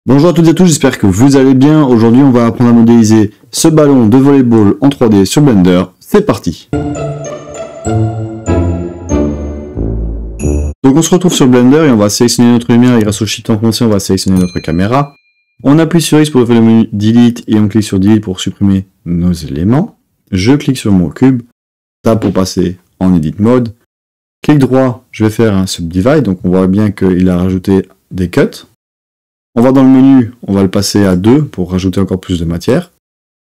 Bonjour à toutes et à tous, j'espère que vous allez bien. Aujourd'hui, on va apprendre à modéliser ce ballon de volleyball en 3D sur Blender. C'est parti. Donc on se retrouve sur Blender et on va sélectionner notre lumière et grâce au Shift enfoncé, on va sélectionner notre caméra. On appuie sur X pour ouvrir le menu Delete et on clique sur Delete pour supprimer nos éléments. Je clique sur mon cube, Tab pour passer en Edit Mode. Clic droit, je vais faire un Subdivide, donc on voit bien qu'il a rajouté des cuts. On va dans le menu, on va le passer à 2 pour rajouter encore plus de matière.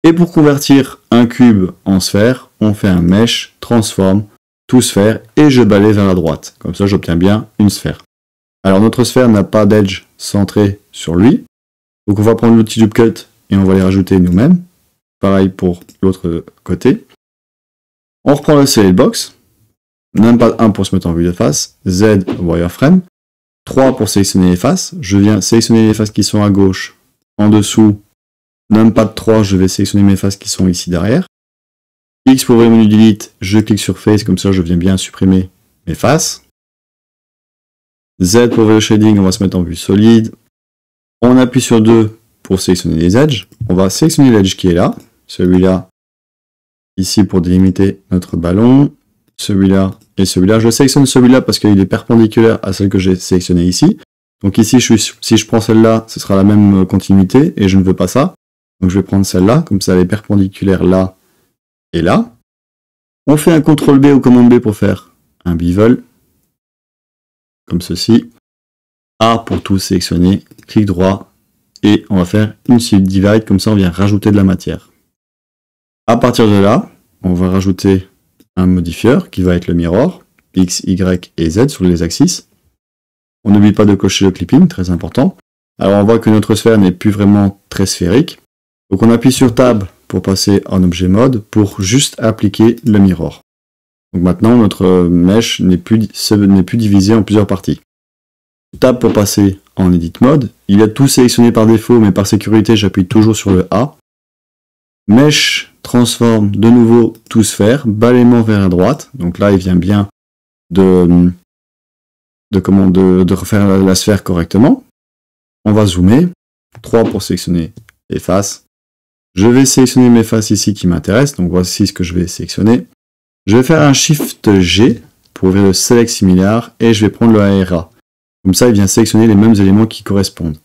Et pour convertir un cube en sphère, on fait un Mesh, Transform, To Sphère et je balaye vers la droite. Comme ça, j'obtiens bien une sphère. Alors notre sphère n'a pas d'edge centré sur lui. Donc on va prendre l'outil Loop Cut et on va les rajouter nous-mêmes. Pareil pour l'autre côté. On reprend le Select Box. Numpad 1 pour se mettre en vue de face. Z Wireframe. 3 pour sélectionner les faces. Je viens sélectionner les faces qui sont à gauche. En dessous, Numpad 3, je vais sélectionner mes faces qui sont ici derrière. X pour ouvrir le menu Delete, je clique sur Face, comme ça je viens bien supprimer mes faces. Z pour ouvrir le shading, on va se mettre en vue solide. On appuie sur 2 pour sélectionner les edges. On va sélectionner l'edge qui est là. Celui-là, ici pour délimiter notre ballon. Celui-là et celui-là. Je sélectionne celui-là parce qu'il est perpendiculaire à celle que j'ai sélectionnée ici. Donc ici, si je prends celle-là, ce sera la même continuité et je ne veux pas ça. Donc je vais prendre celle-là, comme ça elle est perpendiculaire là et là. On fait un CTRL B ou commande B pour faire un bevel, comme ceci. A pour tout sélectionner, clic droit, et on va faire une subdivide, comme ça on vient rajouter de la matière. À partir de là, on va rajouter un modifieur qui va être le mirror, X, Y et Z sur les axes. On n'oublie pas de cocher le clipping, très important. Alors on voit que notre sphère n'est plus vraiment très sphérique. Donc on appuie sur Tab pour passer en objet mode pour juste appliquer le mirror. Donc maintenant notre mesh n'est plus divisé en plusieurs parties. Tab pour passer en Edit Mode. Il a tout sélectionné par défaut, mais par sécurité j'appuie toujours sur le A. Mesh transforme de nouveau tout sphère, balayement vers la droite. Donc là il vient bien de refaire la sphère correctement. On va zoomer. 3 pour sélectionner les faces. Je vais sélectionner mes faces ici qui m'intéressent. Donc voici ce que je vais sélectionner. Je vais faire un Shift G pour ouvrir le Select Similar et je vais prendre le ARA. Comme ça il vient sélectionner les mêmes éléments qui correspondent.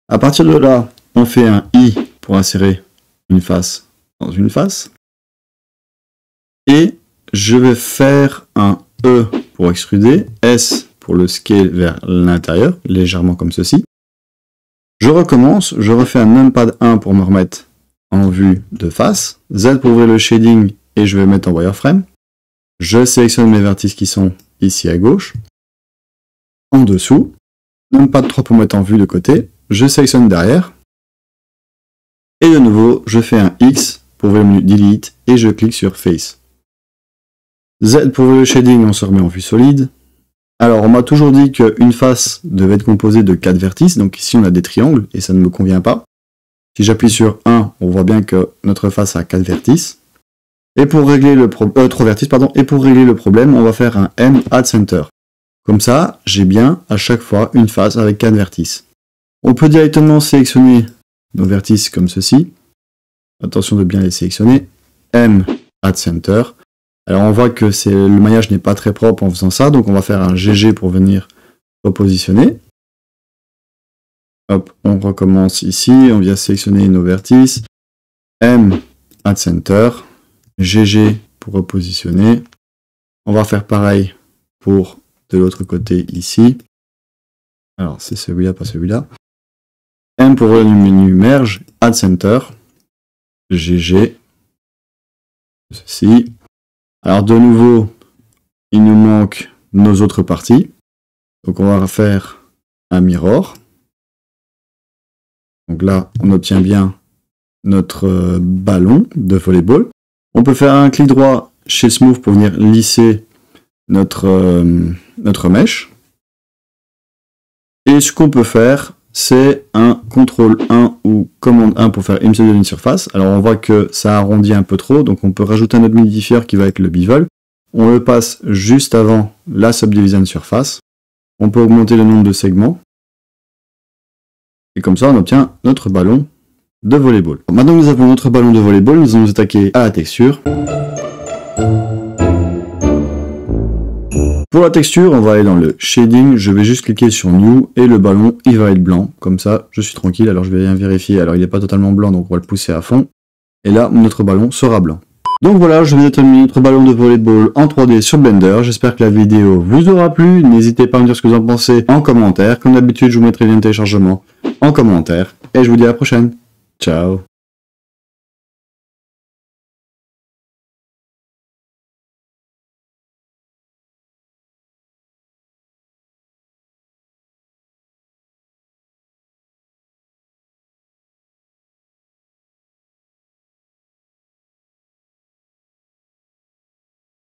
À partir de là, on fait un I pour insérer une face dans une face. Et je vais faire un E pour extruder, S pour le scale vers l'intérieur, légèrement comme ceci. Je recommence, je refais un Numpad 1 pour me remettre en vue de face, Z pour ouvrir le shading et je vais mettre en wireframe. Je sélectionne mes vertices qui sont ici à gauche. En dessous, Numpad 3 pour mettre en vue de côté, je sélectionne derrière. Et de nouveau, je fais un X pour ouvrir le menu Delete et je clique sur Face. Z pour ouvrir le shading, on se remet en vue solide. Alors, on m'a toujours dit qu'une face devait être composée de 4 vertices, donc ici on a des triangles et ça ne me convient pas. Si j'appuie sur 1, on voit bien que notre face a 4 vertices. Et pour régler le 3 vertices, pardon, et pour régler le problème, on va faire un M Add Center. Comme ça, j'ai bien à chaque fois une face avec 4 vertices. On peut directement sélectionner nos vertices comme ceci. Attention de bien les sélectionner. M Add Center. Alors on voit que le maillage n'est pas très propre en faisant ça, donc on va faire un GG pour venir repositionner. Hop, on recommence ici, on vient sélectionner nos vertices. M Add Center. GG pour repositionner. On va faire pareil pour de l'autre côté ici. Alors c'est celui-là, pas celui-là. M pour le menu Merge, Add Center. GG. Ceci. Alors de nouveau, il nous manque nos autres parties. Donc on va refaire un mirror. Donc là, on obtient bien notre ballon de volleyball. On peut faire un clic droit chez Smooth pour venir lisser notre mesh. Et ce qu'on peut faire, c'est un CTRL 1 ou commande 1 pour faire une seule ligne surface. Alors on voit que ça arrondit un peu trop, donc on peut rajouter un autre modifieur qui va être le bevel. On le passe juste avant la subdivision surface. On peut augmenter le nombre de segments. Et comme ça, on obtient notre ballon de volleyball. Maintenant que nous avons notre ballon de volleyball, nous allons nous attaquer à la texture. Pour la texture, on va aller dans le shading, je vais juste cliquer sur New et le ballon il va être blanc, comme ça je suis tranquille. Alors je vais bien vérifier, alors il n'est pas totalement blanc donc on va le pousser à fond. Et là notre ballon sera blanc. Donc voilà, je vous ai terminé notre ballon de volleyball en 3D sur Blender, j'espère que la vidéo vous aura plu, n'hésitez pas à me dire ce que vous en pensez en commentaire, comme d'habitude je vous mettrai le lien de téléchargement en commentaire, et je vous dis à la prochaine, ciao.